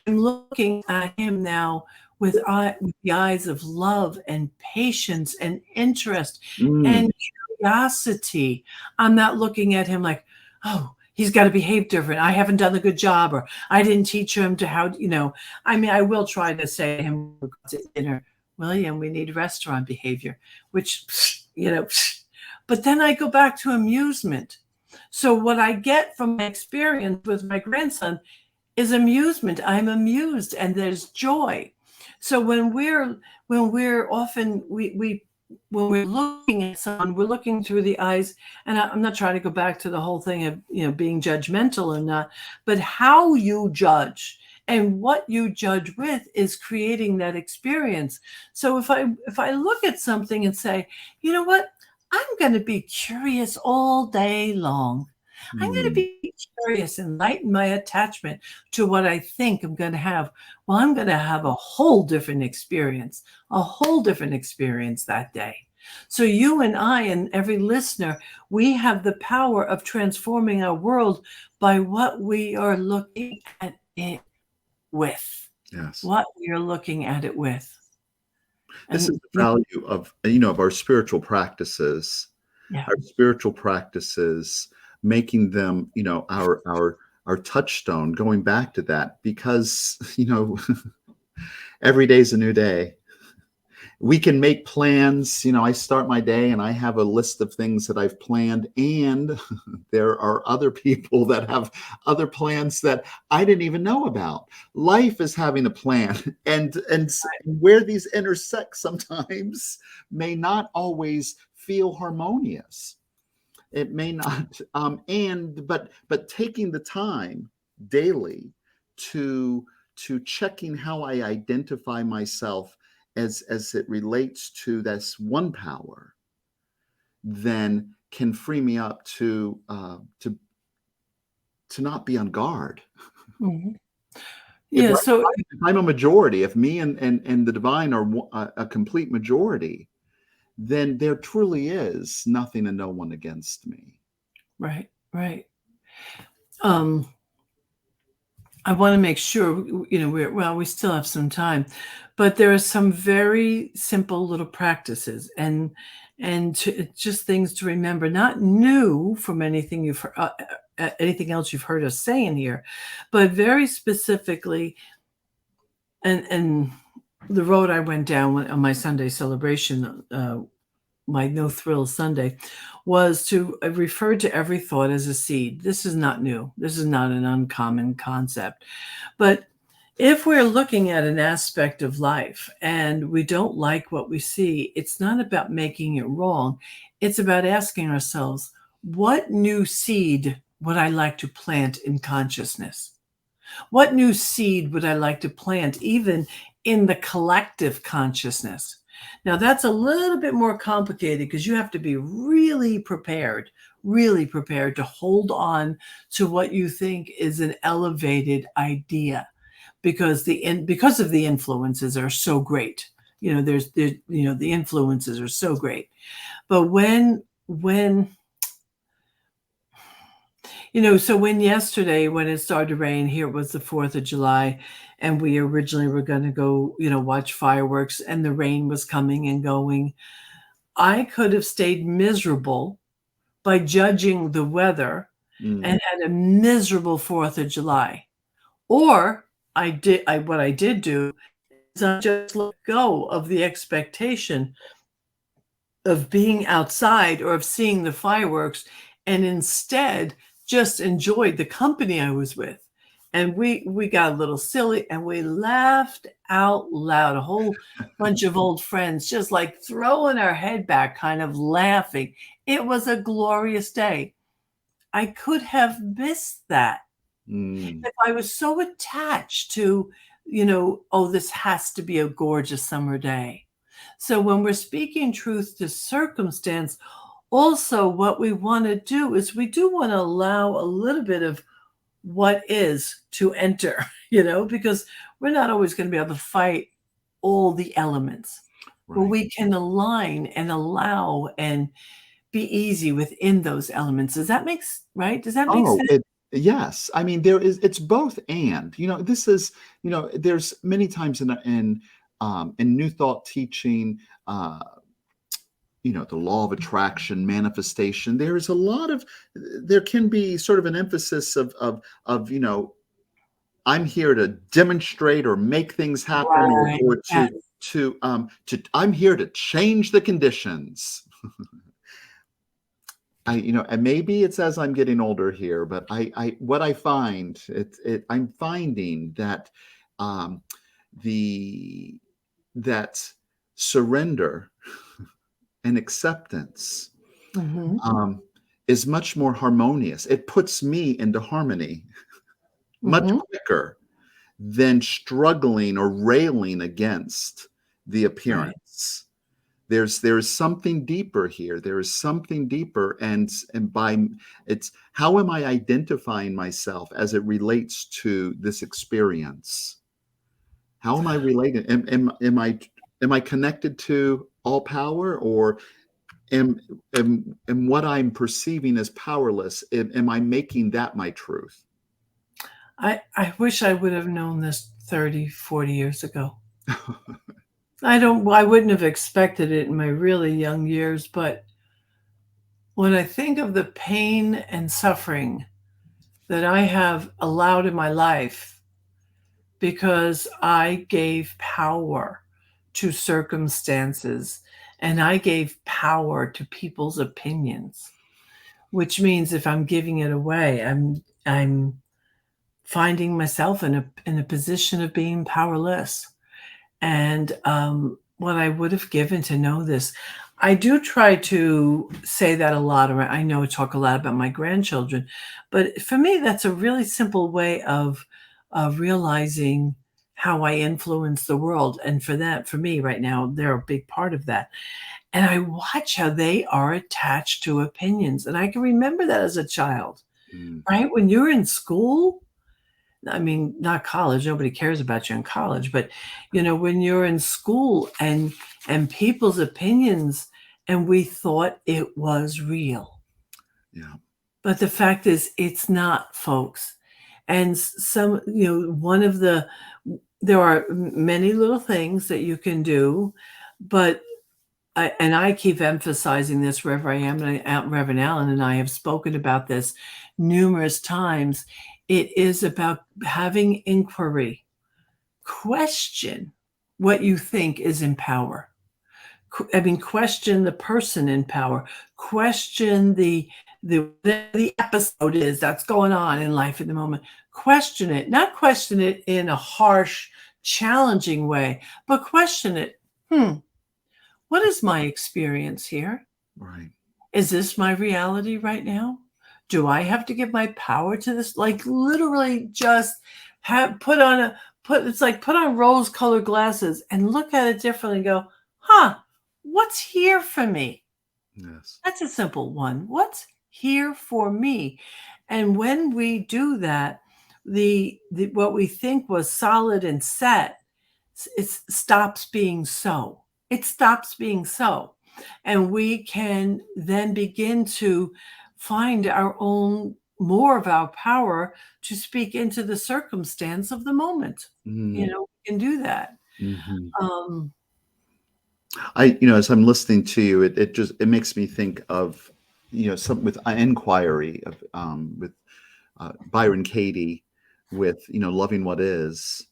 [SPEAKER 2] I'm looking at him now with the eyes of love and patience and interest and curiosity. I'm not looking at him like, oh, he's got to behave different. I haven't done a good job, or I didn't teach him to how, I mean, I will try to say to him at dinner, William, we need restaurant behavior, which, but then I go back to amusement. So what I get from my experience with my grandson is amusement. I'm amused and there's joy. So when we're often, when we're looking at someone, we're looking through the eyes, and I'm not trying to go back to the whole thing of being judgmental or not, but how you judge and what you judge with is creating that experience. So if I look at something and say, you know what, I'm going to be curious all day long. I'm going to be curious and lighten my attachment to what I think I'm going to have. Well, I'm going to have a whole different experience that day. So you and I and every listener, we have the power of transforming our world by what we are looking at it with.
[SPEAKER 1] Yes.
[SPEAKER 2] What we are looking at it with.
[SPEAKER 1] This is the value of our spiritual practices.
[SPEAKER 2] Yeah.
[SPEAKER 1] Our spiritual practices, making them, our touchstone, going back to that, because, every day is a new day. We can make plans. I start my day and I have a list of things that I've planned, and there are other people that have other plans that I didn't even know about. Life is having a plan, and where these intersect sometimes may not always feel harmonious. It may not, but taking the time daily to checking how I identify myself as it relates to this one power, then can free me up to not be on guard.
[SPEAKER 2] Mhm.
[SPEAKER 1] If
[SPEAKER 2] Yeah. So
[SPEAKER 1] I'm a majority, if me and the divine are a complete majority, then there truly is nothing and no one against me.
[SPEAKER 2] right, right. Um, I want to make sure, we still have some time, but there are some very simple little practices just things to remember, not new from anything else you've heard us say in here, but very specifically, and the road I went down on my Sunday celebration, my No Thrills Sunday, was to refer to every thought as a seed. This is not new. This is not an uncommon concept. But if we're looking at an aspect of life and we don't like what we see, it's not about making it wrong. It's about asking ourselves, what new seed would I like to plant in consciousness? What new seed would I like to plant, even in the collective consciousness? Now, that's a little bit more complicated because you have to be really prepared to hold on to what you think is an elevated idea, because because of the influences are so great. The influences are so great. But so when yesterday, when it started to rain, here it was the 4th of July, and we originally were going to go, watch fireworks, and the rain was coming and going. I could have stayed miserable by judging the weather and had a miserable 4th of July. Or what I did do is I just let go of the expectation of being outside or of seeing the fireworks, and instead just enjoyed the company I was with. And we got a little silly and we laughed out loud, a whole bunch of old friends, just like throwing our head back, kind of laughing. It was a glorious day. I could have missed that if I was so attached to, oh, this has to be a gorgeous summer day. So when we're speaking truth to circumstance, also what we want to do is we do want to allow a little bit of what is to enter, because we're not always going to be able to fight all the elements, but
[SPEAKER 1] Right.
[SPEAKER 2] we can align and allow and be easy within those elements. Does that make
[SPEAKER 1] Oh,
[SPEAKER 2] sense?
[SPEAKER 1] yes. I mean, it's both and. This is, there's many times in New Thought teaching, the law of attraction, manifestation. There can be sort of an emphasis of I'm here to demonstrate or make things happen,
[SPEAKER 2] Right.
[SPEAKER 1] or
[SPEAKER 2] Yes.
[SPEAKER 1] I'm here to change the conditions. And maybe it's as I'm getting older here, but what I find, I'm finding that um, the that surrender and acceptance
[SPEAKER 2] Mhm.
[SPEAKER 1] um, is much more harmonious. It puts me into harmony much
[SPEAKER 2] Mhm.
[SPEAKER 1] quicker than struggling or railing against the
[SPEAKER 2] Right.
[SPEAKER 1] appearance. There is something deeper here. There is something deeper, and by it's how am I identifying myself as it relates to this experience? How am I related? Am I connected to all power, or am what I'm perceiving as powerless? Am I making that my truth?
[SPEAKER 2] I wish I would have known this 30, 40 years ago. I wouldn't have expected it in my really young years, but when I think of the pain and suffering that I have allowed in my life because I gave power to circumstances and I gave power to people's opinions, which means if I'm giving it away, I'm finding myself in a position of being powerless. And what I would have given to know this. I do try to say that a lot. I know I talk a lot about my grandchildren, but for me, that's a really simple way of realizing how I influence the world. And for me right now, they're a big part of that. And I watch how they are attached to opinions. And I can remember that as a child,
[SPEAKER 1] Mm.
[SPEAKER 2] right? When you're in school, I mean, not college, nobody cares about you in college, but when you're in school and people's opinions, and we thought it was real.
[SPEAKER 1] Yeah.
[SPEAKER 2] But the fact is it's not, folks. And some, one of there are many little things that you can do, but I keep emphasizing this, Reverend Allen and I have spoken about this numerous times. It is about having inquiry. Question what you think is in power. Question the person in power. Question the episode is that's going on in life at the moment. Question it, not question it in a harsh, challenging way, but question it. What is my experience here?
[SPEAKER 1] Right.
[SPEAKER 2] Is this my reality right now? Do I have to give my power to this? Like literally just put on rose-colored glasses and look at it differently and go, what's here for me?
[SPEAKER 1] Yes.
[SPEAKER 2] That's a simple one. What's here for me? And when we do that, the what we think was solid and set, it stops being so. It stops being so. And we can then begin to find more of our power to speak into the circumstance of the moment.
[SPEAKER 1] Mm.
[SPEAKER 2] We can do that.
[SPEAKER 1] Hmm.
[SPEAKER 2] Um,
[SPEAKER 1] As I'm listening to you, it makes me think of, some with inquiry of, with Byron Katie, with, loving what is.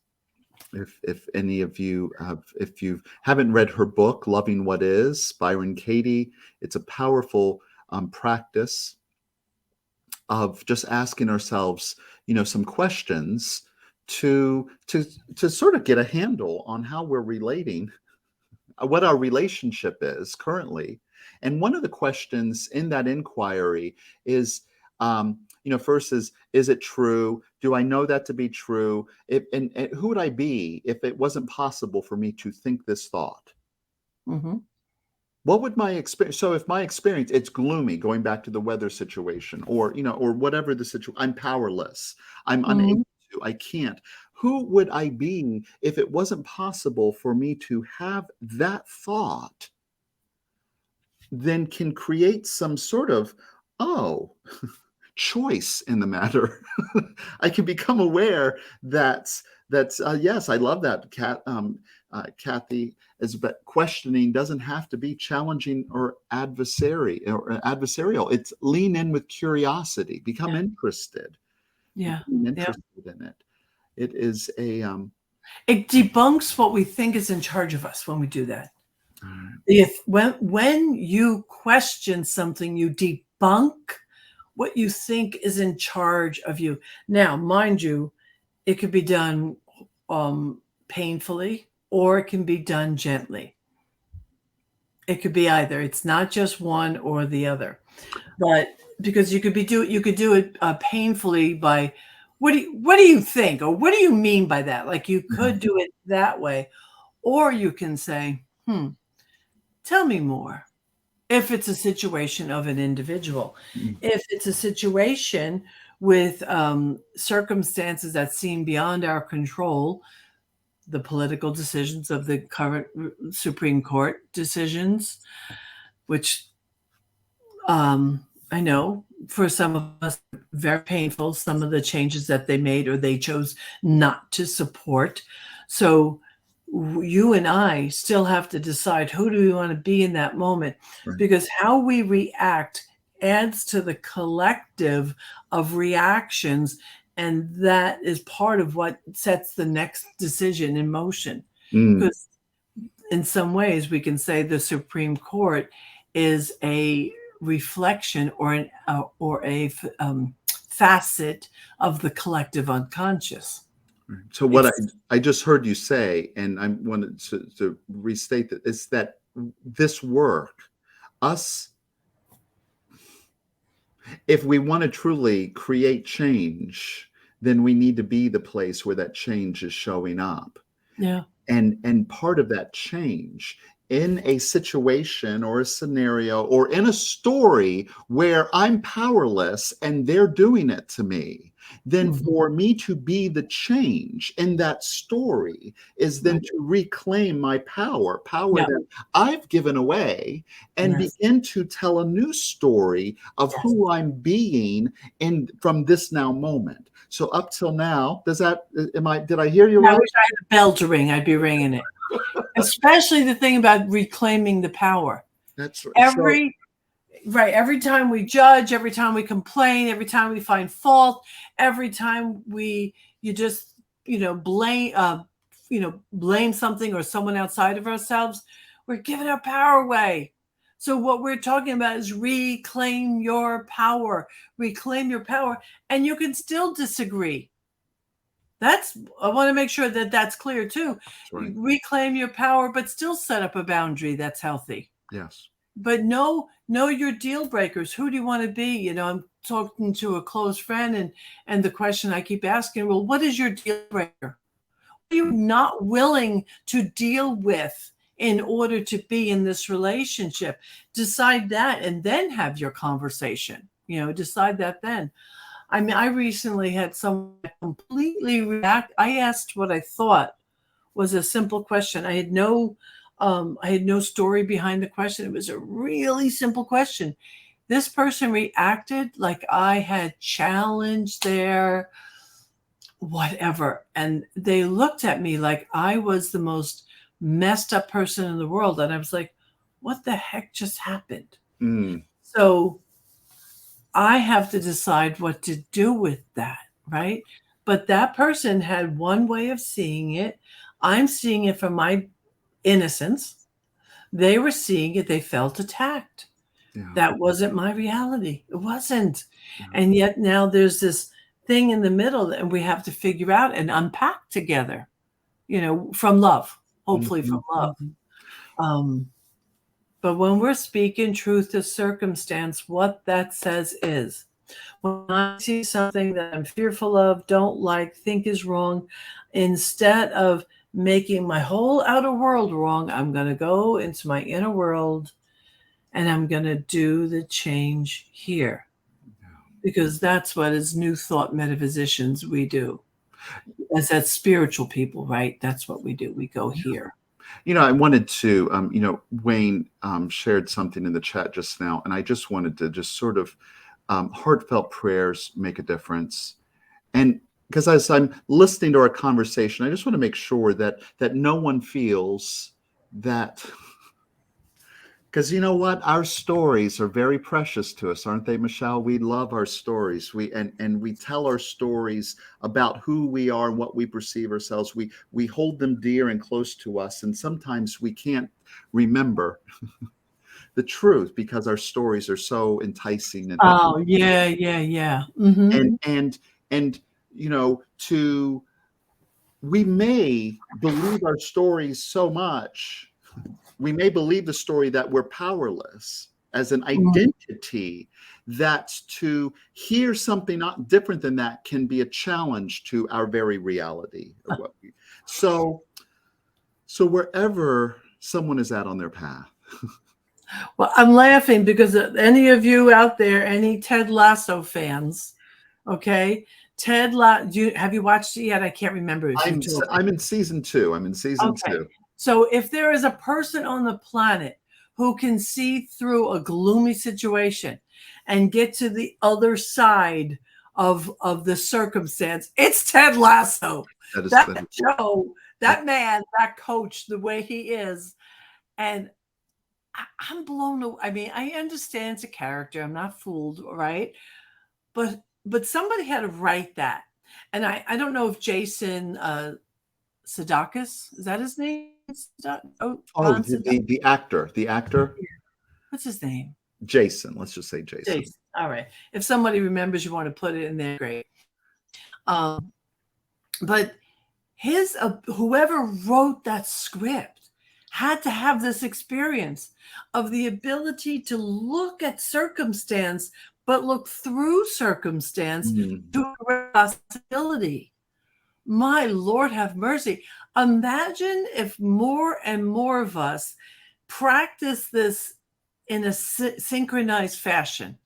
[SPEAKER 1] If any of you if you haven't read her book, Loving What Is, Byron Katie, it's a powerful practice of just asking ourselves, some questions to sort of get a handle on how we're relating, what our relationship is currently. And one of the questions in that inquiry is, first is it true? Do I know that to be true? And who would I be if it wasn't possible for me to think this thought?
[SPEAKER 2] mhm,
[SPEAKER 1] What would my experience? So if my experience, it's gloomy, going back to the weather situation, or whatever the situation, I'm powerless. I'm unable
[SPEAKER 2] mhm,
[SPEAKER 1] to. I can't. Who would I be if it wasn't possible for me to have that thought? Then can create some sort of, oh, choice in the matter. I can become aware that's yes, I love that, Kathy. Is but questioning doesn't have to be challenging or adversarial. It's lean in with curiosity, become
[SPEAKER 2] yeah,
[SPEAKER 1] interested,
[SPEAKER 2] yeah,
[SPEAKER 1] become
[SPEAKER 2] yeah.
[SPEAKER 1] interested in it. It is a
[SPEAKER 2] It debunks what we think is in charge of us when we do that.
[SPEAKER 1] uh,
[SPEAKER 2] If when you question something, you debunk what you think is in charge of you. Now, mind you, it could be done painfully or it can be done gently. It could be either. It's not just one or the other. But because you could do it painfully by what do you think or what do you mean by that? Like you could do it that way, or you can say, tell me more. If it's a situation of an individual,
[SPEAKER 1] mm,
[SPEAKER 2] if it's a situation with circumstances that seem beyond our control, the political decisions of the current Supreme Court decisions, which I know for some of us, very painful, some of the changes that they made or they chose not to support. So you and I still have to decide who do we want to be in that moment,
[SPEAKER 1] right.
[SPEAKER 2] because how we react adds to the collective of reactions. And that is part of what sets the next decision in motion.
[SPEAKER 1] Mm,
[SPEAKER 2] Because in some ways, we can say the Supreme Court is a reflection or a facet of the collective unconscious.
[SPEAKER 1] right. So what
[SPEAKER 2] It's
[SPEAKER 1] I just heard you say, and I wanted to restate that, is that this work, us, if we want to truly create change, then we need to be the place where that change is showing up.
[SPEAKER 2] Yeah.
[SPEAKER 1] And part of that change in a situation or a scenario or in a story where I'm powerless and they're doing it to me, then
[SPEAKER 2] Mhm.
[SPEAKER 1] for me to be the change in that story is then
[SPEAKER 2] Right.
[SPEAKER 1] to reclaim my power
[SPEAKER 2] Yeah.
[SPEAKER 1] that I've given away, and
[SPEAKER 2] Yes.
[SPEAKER 1] begin to tell a new story of
[SPEAKER 2] Yes.
[SPEAKER 1] who I'm being in from this now moment. So up till now, did I hear you
[SPEAKER 2] Yeah, I
[SPEAKER 1] right?
[SPEAKER 2] wish I had a bell to ring. I'd be ringing it. Especially the thing about reclaiming the power.
[SPEAKER 1] That's right. So
[SPEAKER 2] Every every time we judge, every time we complain, every time we find fault, every time you just blame something or someone outside of ourselves, we're giving our power away. So what we're talking about is reclaim your power. Reclaim your power, and you can still disagree. I want to make sure that that's clear too.
[SPEAKER 1] that's right.
[SPEAKER 2] Reclaim your power, but still set up a boundary that's healthy.
[SPEAKER 1] Yes.
[SPEAKER 2] But know your deal breakers. Who do you want to be? I'm talking to a close friend, and the question I keep asking, well, what is your deal breaker? What are you not willing to deal with in order to be in this relationship? Decide that and then have your conversation. Decide that then. I mean, I recently had someone completely react. I asked what I thought was a simple question. I had no story behind the question. It was a really simple question. This person reacted like I had challenged their whatever. And they looked at me like I was the most messed up person in the world. And I was like, what the heck just happened?
[SPEAKER 1] Mm,
[SPEAKER 2] So I have to decide what to do with that, right? But that person had one way of seeing it. I'm seeing it from my innocence. They were seeing it, they felt attacked.
[SPEAKER 1] yeah.
[SPEAKER 2] That wasn't my reality. It wasn't.
[SPEAKER 1] Yeah.
[SPEAKER 2] And yet now there's this thing in the middle that we have to figure out and unpack together, from love, hopefully from
[SPEAKER 1] Mhm,
[SPEAKER 2] love.
[SPEAKER 1] mhm.
[SPEAKER 2] But when we're speaking truth to circumstance, what that says is, when I see something that I'm fearful of, don't like, think is wrong, instead of making my whole outer world wrong, I'm going to go into my inner world and I'm going to do the change here.
[SPEAKER 1] Yeah.
[SPEAKER 2] Because that's what, as New Thought metaphysicians, we do. As that spiritual people, right? That's what we do. We go here.
[SPEAKER 1] I wanted to, Wayne shared something in the chat just now, and I just wanted to just sort of heartfelt prayers make a difference. And because as I'm listening to our conversation, I just want to make sure that no one feels that, because you know what, our stories are very precious to us, aren't they, Michelle? We love our stories. And we tell our stories about who we are and what we perceive ourselves. We hold them dear and close to us, and sometimes we can't remember the truth because our stories are so enticing and
[SPEAKER 2] Oh, yeah, yeah, yeah. Mm-hmm.
[SPEAKER 1] and to we may believe our stories so much. We may believe the story that we're powerless as an identity, that to hear something not different than that can be a challenge to our very reality of what we. So wherever someone is at on their path.
[SPEAKER 2] Well, I'm laughing because any of you out there, any Ted Lasso fans, okay? Have you watched it yet? I can't remember if you told me.
[SPEAKER 1] I'm in season 2. I'm in season
[SPEAKER 2] Okay.
[SPEAKER 1] 2.
[SPEAKER 2] So if there is a person on the planet who can see through a gloomy situation and get to the other side of the circumstance, it's Ted Lasso. That
[SPEAKER 1] That is
[SPEAKER 2] show, that man, that coach, the way he is. And I'm blown away. I mean, I understand it's a character. I'm not fooled, right? But somebody had to write that. And I don't know if Jason Sudeikis, is that his name?
[SPEAKER 1] Oh,
[SPEAKER 2] Ron Sudeikis.
[SPEAKER 1] the actor,
[SPEAKER 2] What's his name?
[SPEAKER 1] Jason. Let's just say Jason.
[SPEAKER 2] Jason. All right. If somebody remembers, you want to put it in there, great. But whoever wrote that script had to have this experience of the ability to look at circumstance but look through circumstance
[SPEAKER 1] Mhm.
[SPEAKER 2] to a possibility. My Lord, have mercy. Imagine if more and more of us practice this in a synchronized fashion.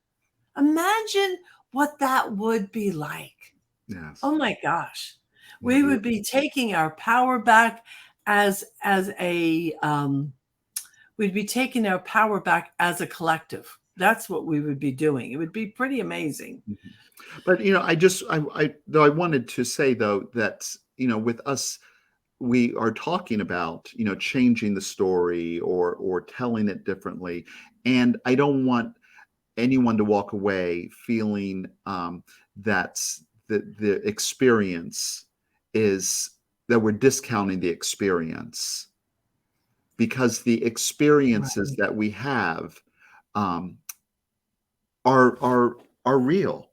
[SPEAKER 2] Imagine what that would be like.
[SPEAKER 1] Yes.
[SPEAKER 2] Oh my gosh.
[SPEAKER 1] Yeah,
[SPEAKER 2] We would be taking our power back as a we'd be taking our power back as a collective. That's what we would be doing. It would be pretty amazing.
[SPEAKER 1] Mhm. But I wanted to say though that with us we are talking about changing the story or telling it differently, and I don't want anyone to walk away feeling that the experience is that we're discounting the experience, because the experiences
[SPEAKER 2] Right.
[SPEAKER 1] that we have um, are real.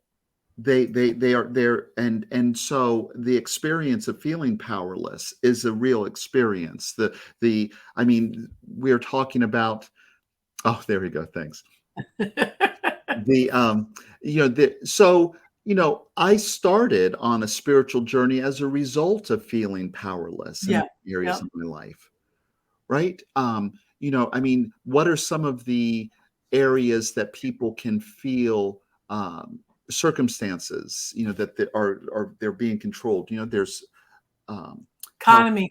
[SPEAKER 1] They are there, and so the experience of feeling powerless is a real experience. The I mean, we're talking about. Oh, there we go. Thanks. The I started on a spiritual journey as a result of feeling powerless in
[SPEAKER 2] Yeah.
[SPEAKER 1] areas
[SPEAKER 2] Yeah.
[SPEAKER 1] of my life, right? I mean, what are some of the areas that people can feel circumstances, that they're being controlled? There's um, health
[SPEAKER 2] Economy.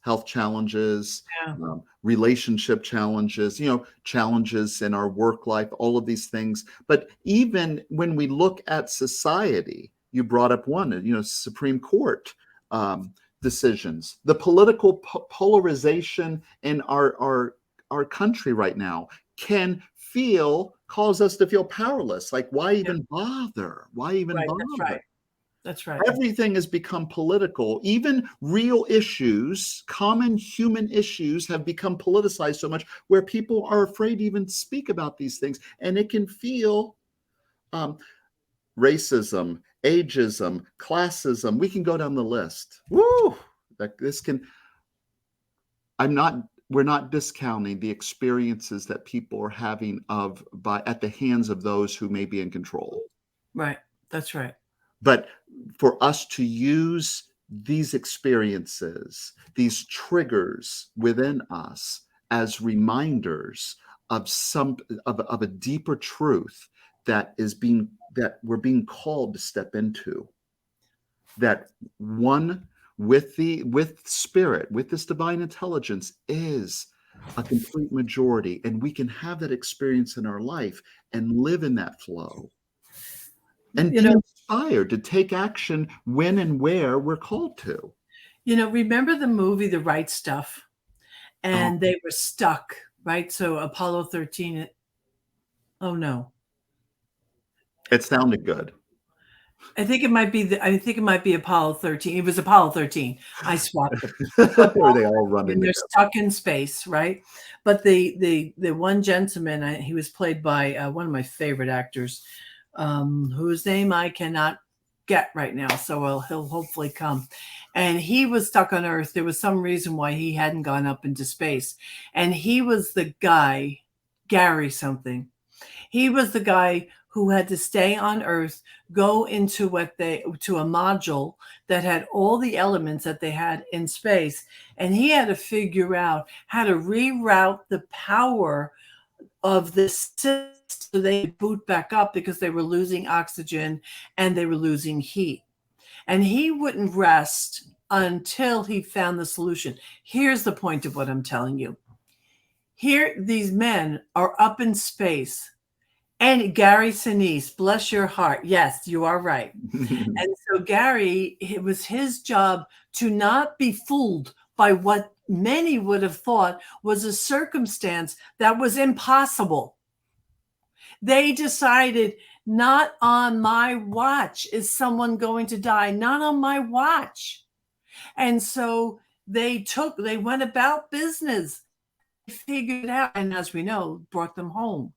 [SPEAKER 1] health challenges,
[SPEAKER 2] Yeah.
[SPEAKER 1] relationship challenges, challenges in our work life, all of these things. But even when we look at society, you brought up one, Supreme Court decisions, the political polarization in our country right now can cause us to feel powerless. Like, why
[SPEAKER 2] Yeah.
[SPEAKER 1] even bother? Why even
[SPEAKER 2] Right. That's
[SPEAKER 1] bother?
[SPEAKER 2] right. That's right.
[SPEAKER 1] Everything has become political. Even real issues, common human issues, have become politicized so much where people are afraid to even speak about these things. And it can feel um, racism, ageism, classism. We can go down the list. Woo! That this can. I'm not. We're not discounting the experiences that people are having at the hands of those who may be in control.
[SPEAKER 2] Right. That's right.
[SPEAKER 1] But for us to use these experiences, these triggers within us as reminders of of a deeper truth that we're being called to step into, that one with spirit, with this divine intelligence, is a complete majority, and we can have that experience in our life and live in that flow and
[SPEAKER 2] You
[SPEAKER 1] be
[SPEAKER 2] know,
[SPEAKER 1] inspired to take action when and where we're called to.
[SPEAKER 2] remember the movie The Right Stuff?
[SPEAKER 1] Oh,
[SPEAKER 2] And they were stuck, right? So Apollo 13, oh no.
[SPEAKER 1] it sounded good.
[SPEAKER 2] I think it might be Apollo 13. It was Apollo 13. I swapped them.
[SPEAKER 1] Where they all run in
[SPEAKER 2] And they're
[SPEAKER 1] together.
[SPEAKER 2] stuck in space, right? But the one gentleman, he was played by one of my favorite actors, whose name I cannot get right now. So he'll hopefully come. And he was stuck on Earth. There was some reason why he hadn't gone up into space. And he was the guy, Gary something. He was the guy who had to stay on Earth, go into to a module that had all the elements that they had in space, and he had to figure out how to reroute the power of this system so they could boot back up because they were losing oxygen and they were losing heat. And he wouldn't rest until he found the solution. Here's the point of what I'm telling you. Here, these men are up in space. And Gary Sinise, bless your heart. Yes, you are right. And so Gary, it was his job to not be fooled by what many would have thought was a circumstance that was impossible. They decided, not on my watch is someone going to die, not on my watch. And so they went about business, figured it out, and as we know, brought them home.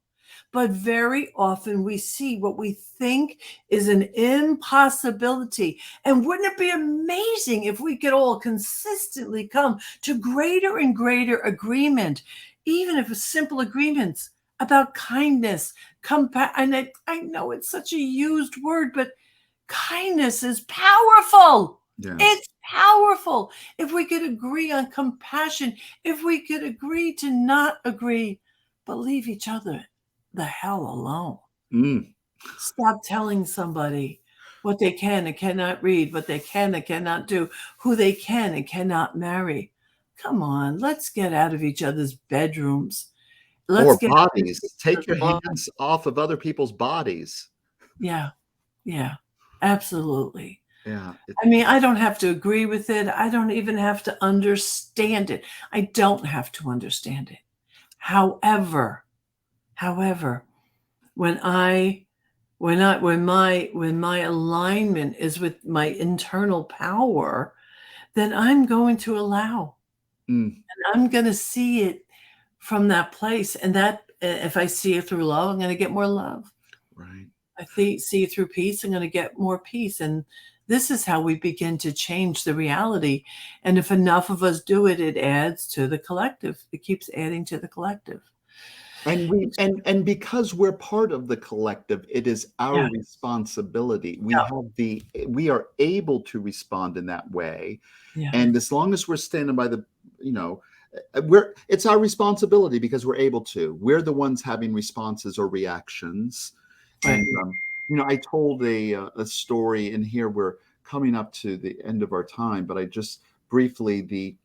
[SPEAKER 2] But very often we see what we think is an impossibility. And wouldn't it be amazing if we could all consistently come to greater and greater agreement, even if it's simple agreements? about kindness, and I know it's such a used word, but kindness is powerful.
[SPEAKER 1] Yes.
[SPEAKER 2] It's powerful. If we could agree on compassion, if we could agree to not agree, but leave each other the hell alone.
[SPEAKER 1] Mm.
[SPEAKER 2] Stop telling somebody what they can and cannot read, what they can and cannot do, who they can and cannot marry. Come on, let's get out of each other's bedrooms. Let's
[SPEAKER 1] Or
[SPEAKER 2] get out of
[SPEAKER 1] bodies.
[SPEAKER 2] each
[SPEAKER 1] Take
[SPEAKER 2] other's
[SPEAKER 1] your
[SPEAKER 2] lives.
[SPEAKER 1] hands off of other people's bodies.
[SPEAKER 2] Yeah, yeah, absolutely.
[SPEAKER 1] Yeah.
[SPEAKER 2] I mean, I don't have to agree with it. I don't even have to understand it. I don't have to understand it. However, when my alignment is with my internal power, then I'm going to allow,
[SPEAKER 1] Mm.
[SPEAKER 2] and I'm going to see it from that place. And that if I see it through love, I'm going to get more love.
[SPEAKER 1] Right.
[SPEAKER 2] I see it through peace, I'm going to get more peace. And this is how we begin to change the reality. And if enough of us do it, it adds to the collective. It keeps adding to the collective.
[SPEAKER 1] And because we're part of the collective, it is our
[SPEAKER 2] Yeah,
[SPEAKER 1] responsibility.
[SPEAKER 2] yeah,
[SPEAKER 1] We are able to respond in that way.
[SPEAKER 2] yeah.
[SPEAKER 1] And as long as we're standing by the, you know, it's our responsibility because we're able to. We're the ones having responses or reactions.
[SPEAKER 2] Right.
[SPEAKER 1] And I told a story, and here we're coming up to the end of our time, but I just briefly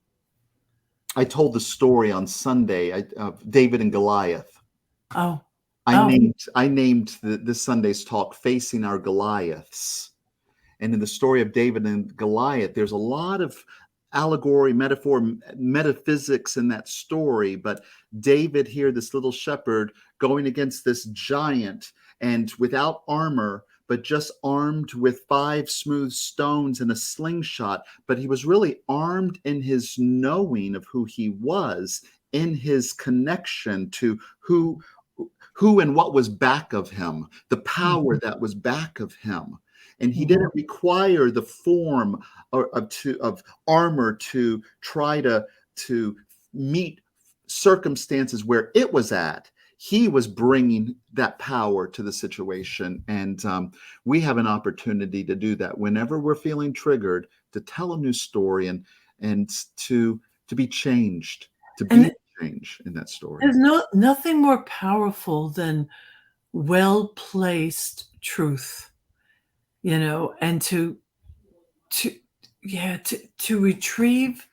[SPEAKER 1] I told the story on Sunday of David and Goliath.
[SPEAKER 2] Oh,
[SPEAKER 1] I
[SPEAKER 2] oh,
[SPEAKER 1] named this Sunday's talk "Facing Our Goliaths." And in the story of David and Goliath, there's a lot of allegory, metaphor, metaphysics in that story. But David here, this little shepherd, going against this giant and without armor, but just armed with 5 smooth stones and a slingshot. But he was really armed in his knowing of who he was, in his connection to who and what was back of him, the power that was back of him. And he
[SPEAKER 2] mhm,
[SPEAKER 1] didn't require the form of armor to try to meet circumstances where it was at. He was bringing that power to the situation, and we have an opportunity to do that whenever we're feeling triggered, to tell a new story and to be changed, to be
[SPEAKER 2] and
[SPEAKER 1] the change in that story.
[SPEAKER 2] there's nothing more powerful than well placed truth, and to yeah to retrieve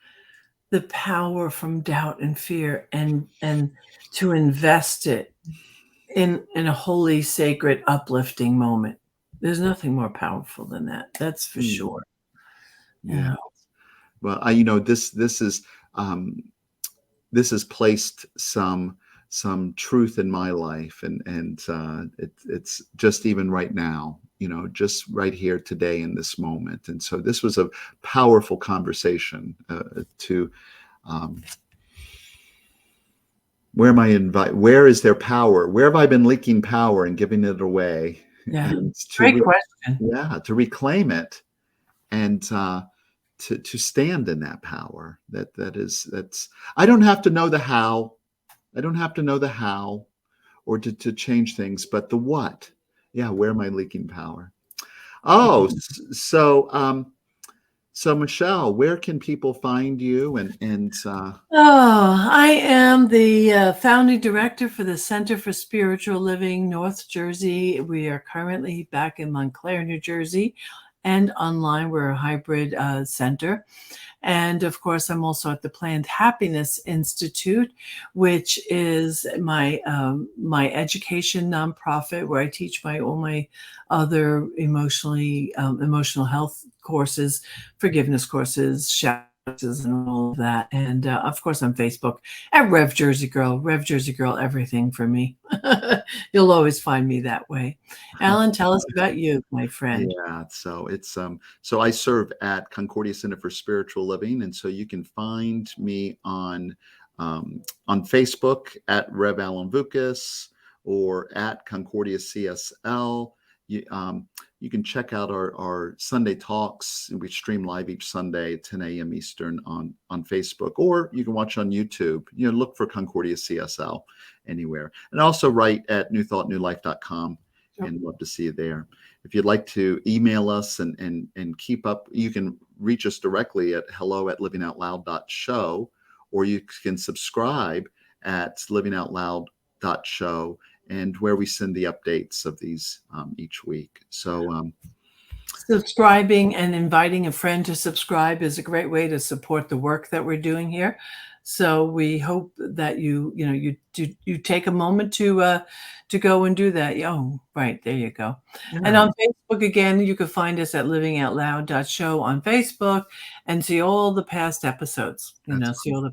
[SPEAKER 2] the power from doubt and fear, and to invest it in a holy, sacred, uplifting moment. There's nothing more powerful than that. That's for
[SPEAKER 1] Mm,
[SPEAKER 2] sure.
[SPEAKER 1] yeah.
[SPEAKER 2] Yeah.
[SPEAKER 1] Well, um, this has placed some truth in my life, and it's just even right now, just right here today in this moment. And so this was a powerful conversation to um, where is their power? Where have I been leaking power and giving it away?
[SPEAKER 2] Yeah.
[SPEAKER 1] And
[SPEAKER 2] Great question.
[SPEAKER 1] to reclaim it, and to stand in that power. That's I don't have to know the how. I don't have to know the how or to change things, but the what. Yeah, where am I leaking power? Oh, so Michelle, where can people find you?
[SPEAKER 2] Oh, I am the founding director for the Center for Spiritual Living, North Jersey. We are currently back in Montclair, New Jersey, and online. We're a hybrid center. And of course, I'm also at the Planned Happiness Institute, which is my education nonprofit where I teach all my other emotional health courses, forgiveness courses, and all of that. And of course, on Facebook at Rev Jersey Girl, everything for me. You'll always find me that way. Alan, tell us about you, my friend.
[SPEAKER 1] Yeah, so I serve at Concordia Center for Spiritual Living, and so you can find me on Facebook at Rev Alan Vukas or at Concordia CSL, you can check out our Sunday talks. We stream live each Sunday at 10 a.m. Eastern on Facebook, or you can watch on YouTube. Look for Concordia CSL anywhere. And also write at newthoughtnewlife.com, and love to see you there. If you'd like to email us and keep up, you can reach us directly at hello@livingoutloud.show, or you can subscribe at livingoutloud.show, and where we send the updates of these each week. So
[SPEAKER 2] subscribing and inviting a friend to subscribe is a great way to support the work that we're doing here. So we hope that you take a moment to go and do that. Oh, right, there you go. Yeah. And on Facebook, again, you can find us at livingoutloud.show on Facebook and see all the past episodes. See all the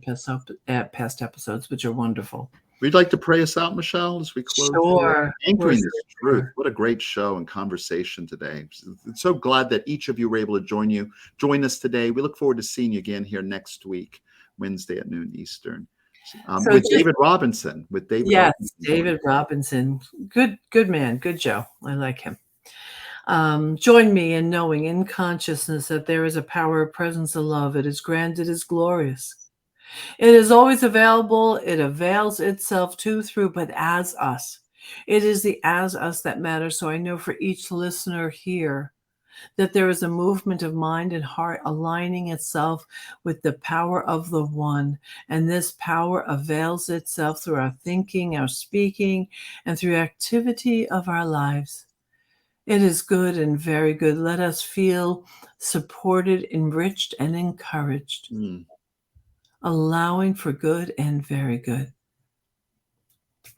[SPEAKER 2] past episodes, which are wonderful.
[SPEAKER 1] Would you like to pray us out, Michelle, as we close?
[SPEAKER 2] Sure.
[SPEAKER 1] Anchoring this truth. What a great show and conversation today. I'm so glad that each of you were able to join us today. We look forward to seeing you again here next week, Wednesday at noon Eastern, with David Robinson.
[SPEAKER 2] Yes, David Robinson. Good man. Good Joe. I like him. Join me in knowing in consciousness that there is a power, a presence of love. It is grand, it is glorious. It is always available. It avails itself to, through, but as us. It is the as us that matters. So I know for each listener here that there is a movement of mind and heart aligning itself with the power of the one. And this power avails itself through our thinking, our speaking, and through activity of our lives. It is good and very good. Let us feel supported, enriched, and encouraged. Allowing for good and very good.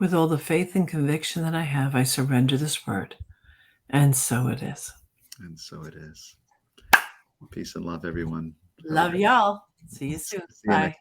[SPEAKER 2] With all the faith and conviction that I have, I surrender this word. And so it is.
[SPEAKER 1] And so it is. Peace and love, everyone.
[SPEAKER 2] Love y'all. See you soon. Bye.